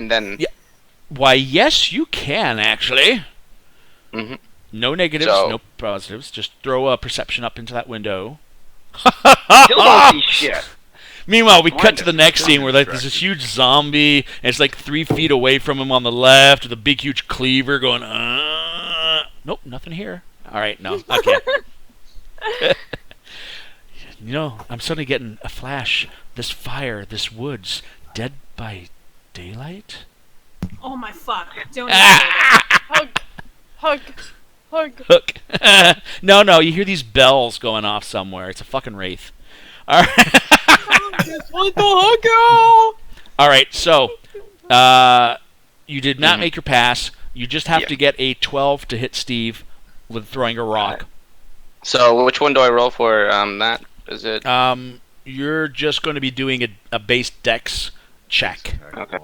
And then... Yeah. Why, yes, you can, actually. Mm-hmm. No negatives, no positives. Just throw a perception up into that window. Still don't see shit. Meanwhile, we cut to the next scene where there's this huge zombie, and it's like 3 feet away from him on the left, with a big, huge cleaver going, Nope, nothing here. All right, no, okay. You know, I'm suddenly getting a flash. This fire, this woods, dead by daylight? Oh my fuck. Don't even Hug. Hook. No, you hear these bells going off somewhere. It's a fucking wraith. All right. Just want the hug, girl. All right, so you did not make your pass. You just have to get a 12 to hit Steve with throwing a rock. So which one do I roll for that? Is it... You're just going to be doing a base dex check. Okay.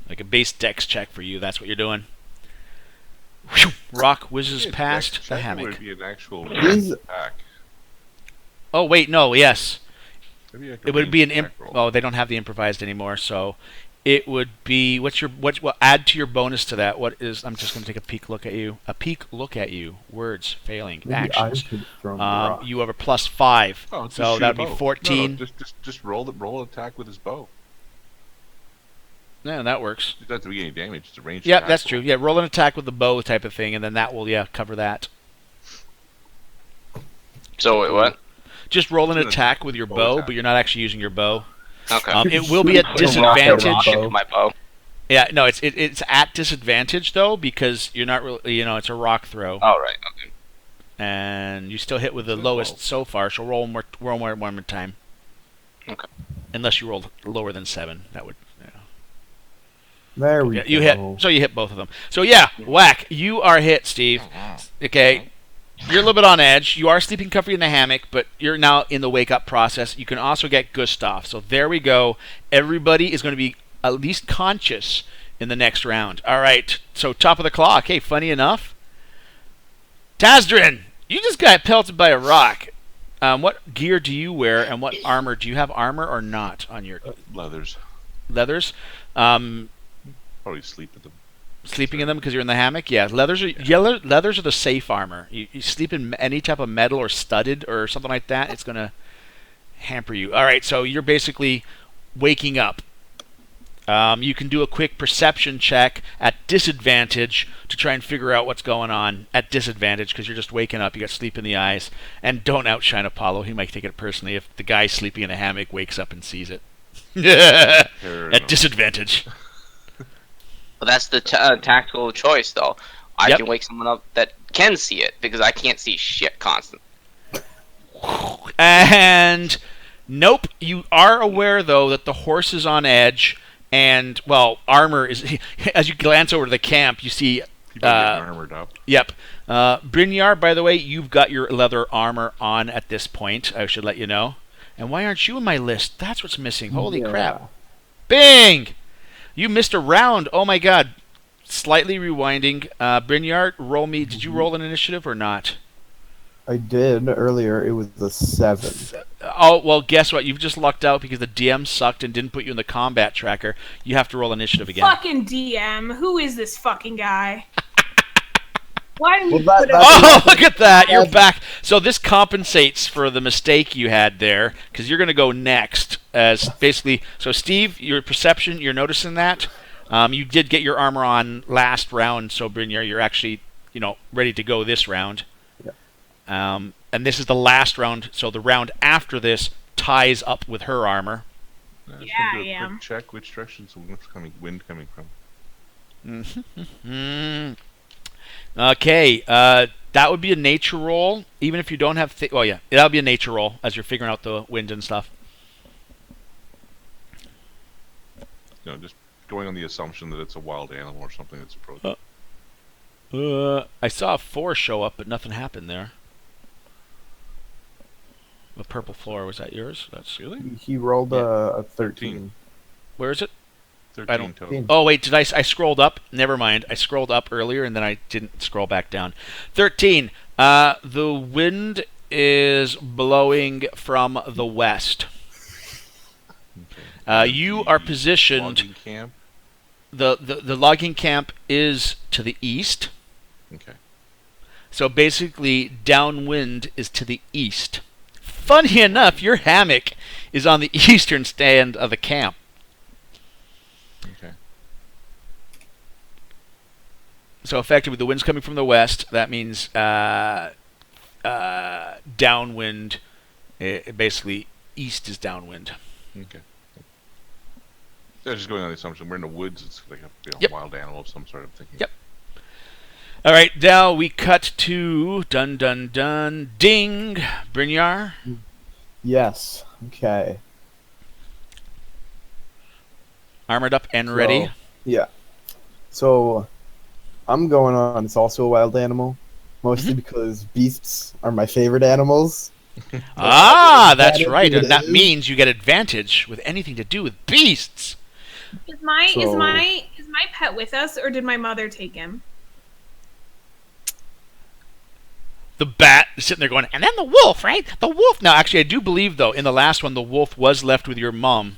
Like a base dex check for you. That's what you're doing. Whew, rock whizzes past the hammock. Would be an actual attack. Oh, wait, no, yes. It would be an oh, they don't have the improvised anymore, so it would be add to your bonus to that. What is I'm just going to take a peek look at you. A peek look at you. Words failing. Maybe Actions. I You have a +5. Oh, so that would be 14. No, just roll an attack with his bow. Yeah, that works. It doesn't do any damage. It's a ranged Yeah, attack. that's true. Yeah, roll an attack with the bow type of thing, and then that will cover that. So wait, what? Just roll an attack with your bow, but you're not actually using your bow. Okay. It will be at disadvantage. My bow. Yeah, no, it's at disadvantage though because you're not really, it's a rock throw. All right. Okay. And you still hit with the lowest so far. So roll one more time. Okay. Unless you rolled lower than 7, that would. There we Yeah, go. you hit. So you hit both of them. So yeah, whack. You are hit, Steve. Okay. You're a little bit on edge. You are sleeping comfy in the hammock, but you're now in the wake-up process. You can also get Gustav. So there we go. Everybody is going to be at least conscious in the next round. All right. So top of the clock. Hey, funny enough, Tazdrin, you just got pelted by a rock. What gear do you wear, and what armor? Do you have armor or not on your Leathers. leathers? Probably sleep with them. Sleeping in them because you're in the hammock? Yeah, leathers are the safe armor. You sleep in any type of metal or studded or something like that, it's going to hamper you. All right, so you're basically waking up. You can do a quick perception check at disadvantage to try and figure out what's going on at disadvantage because you're just waking up. You got sleep in the eyes. And don't outshine Apollo. He might take it personally if the guy sleeping in a hammock wakes up and sees it. At disadvantage. Well, that's the tactical choice, though. I can wake someone up that can see it because I can't see shit constantly. And nope, you are aware though that the horse is on edge, and well, armor is. As you glance over to the camp, you see. People getting armored up. Yep. Brynjar, by the way, you've got your leather armor on at this point. I should let you know. And why aren't you in my list? That's what's missing. Holy crap! Bing! You missed a round. Oh my god. Slightly rewinding. Brynjar, roll me. Did you roll an initiative or not? I did earlier. It was the 7. Oh, well, guess what? You've just lucked out because the DM sucked and didn't put you in the combat tracker. You have to roll initiative again. Fucking DM. Who is this fucking guy? Why didn't you Well, put Oh, look at that. You're back. So this compensates for the mistake you had there because you're going to go next as basically. So, Steve, your perception, you're noticing that. You did get your armor on last round. So, Brynjar, you're actually, ready to go this round. Yeah. And this is the last round. So the round after this ties up with her armor. Just Yeah, do a I quick am. check which direction's the wind coming from. Okay, that would be a nature roll, even if you don't have. Well, yeah, that'll be a nature roll as you're figuring out the wind and stuff. Just going on the assumption that it's a wild animal or something that's approaching. I saw a 4 show up, but nothing happened there. The purple floor, was that yours? That's Really? He rolled a 13. Where is it? 13 total. Oh wait, did I scrolled up? Never mind. I scrolled up earlier and then I didn't scroll back down. 13. The wind is blowing from the west. Okay. You are positioned. Logging camp. the logging camp is to the east. Okay. So basically, downwind is to the east. Funny enough, your hammock is on the eastern stand of the camp. Okay. So effectively, the wind's coming from the west. That means downwind. Basically, east is downwind. Okay. They're just going on the assumption we're in the woods. It's like a Yep. wild animal of some sort. I'm thinking. Yep. All right, now we cut to dun dun dun ding. Brynjar. Yes. Okay. Armored up and ready. So, yeah. So, I'm going on. It's also a wild animal, mostly because beasts are my favorite animals. That's That right, is- and that means you get advantage with anything to do with beasts. Is my So- pet with us, or did my mother take him? The bat is sitting there going, and then the wolf, right? The wolf. Now, actually, I do believe though in the last one, the wolf was left with your mom,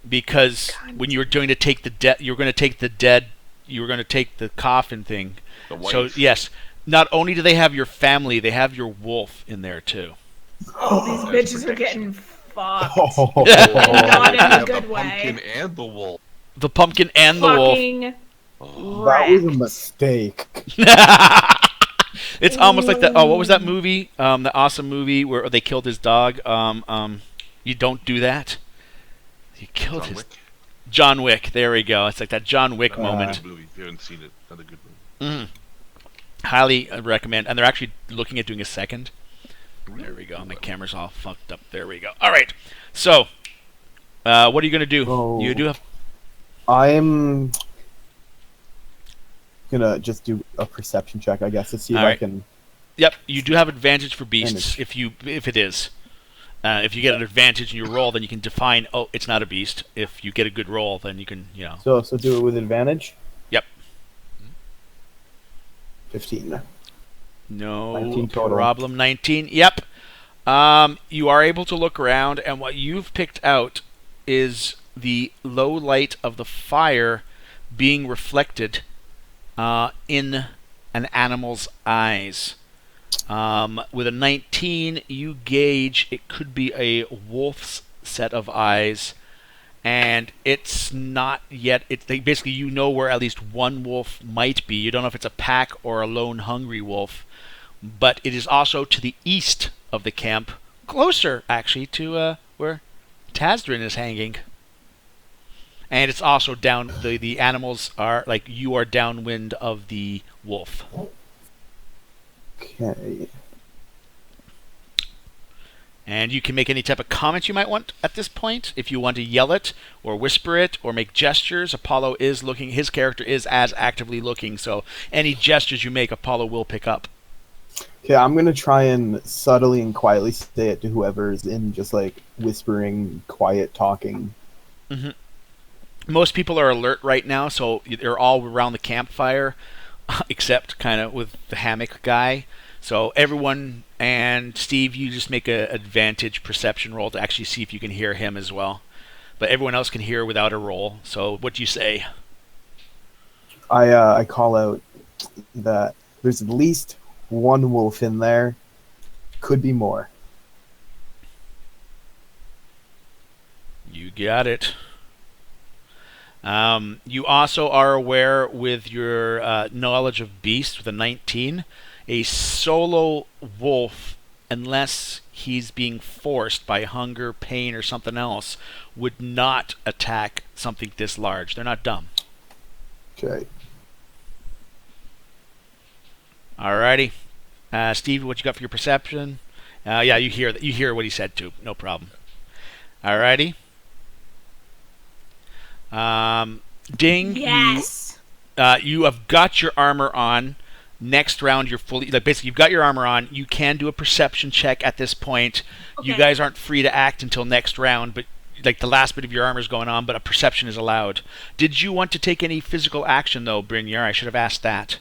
because God. when you were going to take the dead, you were going to take the dead, you were going to take the coffin thing. The So wife. yes, not only do they have your family, they have your wolf in there too. Oh, these That's bitches are protection. getting fucked. Oh, And not in a Have good the way. pumpkin and the wolf. The pumpkin and the wolf. Fucking Oh, that was a wrecked. mistake. It's almost like that. Oh, what was that movie? The awesome movie where they killed his dog. You don't do that. You killed John his Wick. John Wick. There we go. It's like that John Wick moment. Good movie. If you haven't seen it, another good movie. Highly recommend. And they're actually looking at doing a second. There we go. My camera's all fucked up. There we go. All right. So, what are you gonna do? Oh. You do have. I'm gonna just do a perception check, I guess, to see if I Alright. can. Yep. You do have advantage for beasts Image. if it is. If you get an advantage in your roll, then you can define. Oh, it's not a beast. If you get a good roll, then you can. So do it with advantage. Yep. 15. No 19 total. problem. 19. Yep. You are able to look around, and what you've picked out is the low light of the fire being reflected in an animal's eyes. With a 19, you gauge it could be a wolf's set of eyes, and it's not yet. Basically, you know where at least one wolf might be. You don't know if it's a pack or a lone hungry wolf, but it is also to the east of the camp, closer actually to where Tazdrin is hanging. And it's also down. The animals are like you are downwind of the wolf. Okay. And you can make any type of comment you might want at this point. If you want to yell it, or whisper it, or make gestures, Apollo is looking. His character is as actively looking, so any gestures you make, Apollo will pick up. Okay, I'm gonna try and subtly and quietly say it to whoever's in, just like whispering, quiet talking. Most people are alert right now, so they're all around the campfire, except kind of with the hammock guy. So everyone and Steve, you just make a advantage perception roll to actually see if you can hear him as well. But everyone else can hear without a roll. So what do you say? I call out that there's at least one wolf in there. Could be more. You got it. You also are aware with your knowledge of beasts with a 19, a solo wolf, unless he's being forced by hunger, pain, or something else, would not attack something this large. They're not dumb. Okay. Alrighty. Steve, what you got for your perception? Yeah, you hear what he said too. No problem. Alrighty. Ding. Yes. You have got your armor on. Next round, you're fully basically you've got your armor on. You can do a perception check at this point. You Okay. guys aren't free to act until next round, but like the last bit of your armor is going on, but a perception is allowed. Did you want to take any physical action though, Brynjar? I should have asked that.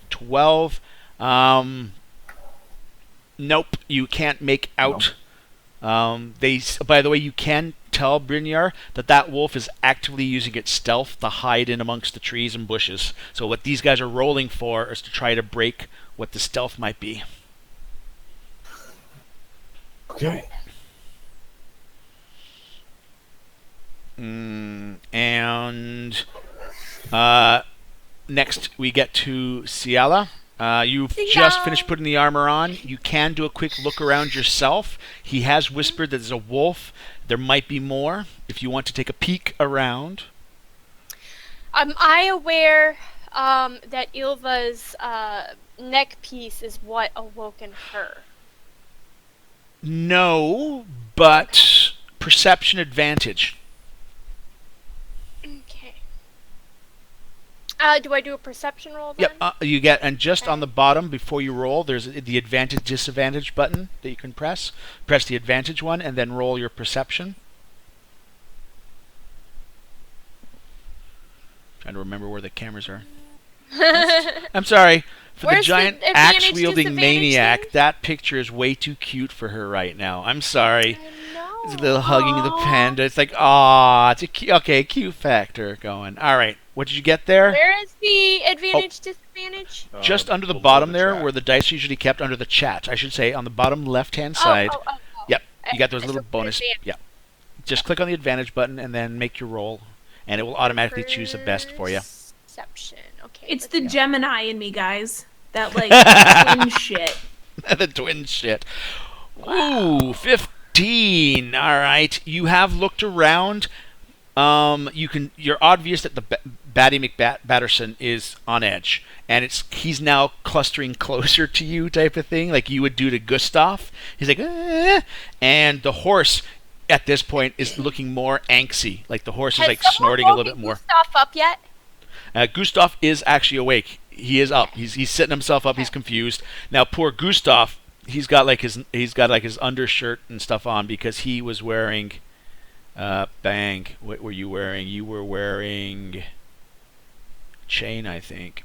12. Nope, you can't make out. By the way, you can tell Brynjar that that wolf is actively using its stealth to hide in amongst the trees and bushes. So what these guys are rolling for is to try to break what the stealth might be. Okay. And next we get to Ciala. You've just finished putting the armor on. You can do a quick look around yourself. He has whispered that there's a wolf. There might be more if you want to take a peek around. Am I aware that Ilva's neck piece is what awoken her? No, but perception advantage. Okay. Do I do a perception roll then? Yep, you get, and just on the bottom before you roll, there's the advantage disadvantage button that you can press. Press the advantage one and then roll your perception. Trying to remember where the cameras are. I'm sorry. For Where's the giant the advantage, axe-wielding disadvantage maniac, thing? that picture is way too cute for her right now. I'm sorry. I know. There's a little hugging the panda. It's like, ah, it's a cute factor going. All right, what did you get there? Where is the advantage, disadvantage? Just under the below bottom the there, chat. where the dice are usually kept under the chat. I should say on the bottom left-hand side. Oh. Yep, you got those So little bonus. advantage. Yeah, just click on the advantage button and then make your roll, and it will automatically choose the best for you. Perception. Okay. It's let's the go. Gemini in me, guys. That like twin shit. The twin shit. Ooh, 15. All right, you have looked around. You're obvious that the Batty McBatterson is on edge, and he's now clustering closer to you, type of thing, like you would do to Gustav. He's like, and the horse at this point is looking more angsty, like the horse is Has like someone snorting a little bit woken more. Gustav up yet? Gustav is actually awake. He is up. He's sitting himself up. He's confused. Now, poor Gustav, he's got like his undershirt and stuff on because he was wearing. Bang. What were you wearing? You were wearing chain, I think.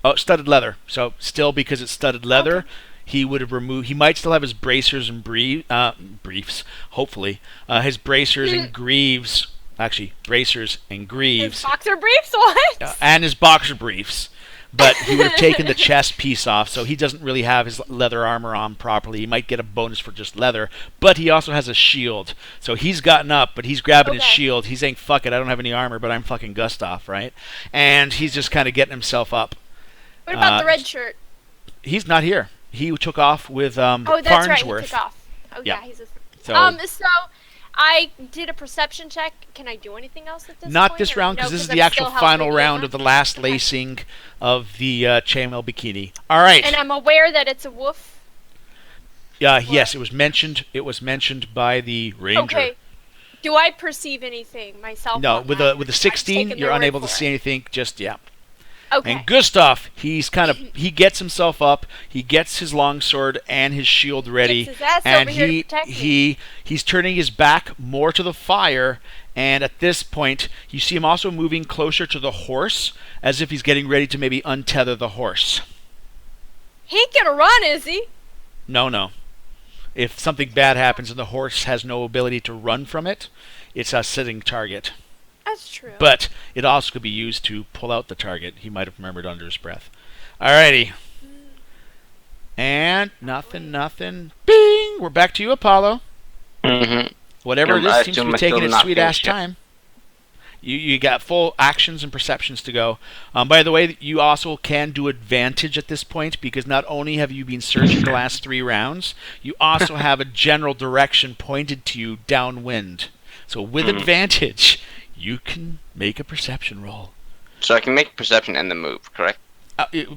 Oh, studded leather. So still, because it's studded leather, Okay. he would have removed. He might still have his bracers and briefs. Hopefully, his bracers and greaves. Actually, bracers and His greaves, boxer briefs? What? and his boxer briefs. But he would have taken the chest piece off, so he doesn't really have his leather armor on properly. He might get a bonus for just leather, but he also has a shield. So he's gotten up, but he's grabbing his Okay. shield. He's saying, fuck it, I don't have any armor, but I'm fucking Gustav, right? And he's just kind of getting himself up. What about the red shirt? He's not here. He took off with Oh, that's right. He Farnsworth. took off. Oh, Yeah. yeah. He's a... So, So I did a perception check. Can I do anything else at this point? not this or round, no, because this is I'm the actual still helping final round Ava? of the last lacing of the chainmail bikini. All right. And I'm aware that it's a wolf. Yes, it was mentioned. It was mentioned by the ranger. Okay. Do I perceive anything myself? No, on with that? a with a I've 16, taken you're their unable word to for see it. anything. Just yeah. Okay. And Gustav, he gets himself up. He gets his longsword and his shield ready, Gets his ass and over here to protect me. he's turning his back more to the fire. And at this point, you see him also moving closer to the horse, as if he's getting ready to maybe untether the horse. He ain't gonna run, is he? No. If something bad happens and the horse has no ability to run from it, it's a sitting target. That's true. But it also could be used to pull out the target. He might have remembered under his breath. Alrighty. And nothing. Bing! We're back to you, Apollo. Mm-hmm. Whatever it I is seems to assume be I still taking its not sweet ass finished yet. time. You got full actions and perceptions to go. By the way, you also can do advantage at this point because not only have you been searching the last 3 rounds, you also have a general direction pointed to you downwind. So with advantage, you can make a perception roll. So I can make perception and the move, correct?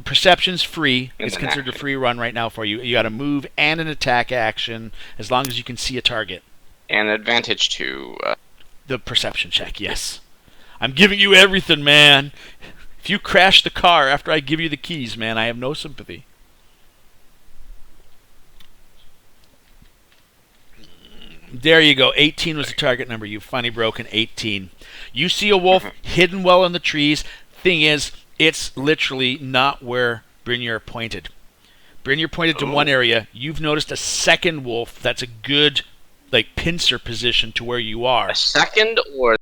Perception's free. And It's an considered a action. free run right now for you. You got a move and an attack action as long as you can see a target. And advantage to The perception check, yes. I'm giving you everything, man. If you crash the car after I give you the keys, man, I have no sympathy. There you go. 18 was the target number. You've finally broken 18. You see a wolf hidden well in the trees. Thing is, it's literally not where Brynjar pointed. Bryn, you're pointed to one area. You've noticed a second wolf that's a good, like, pincer position to where you are. A second or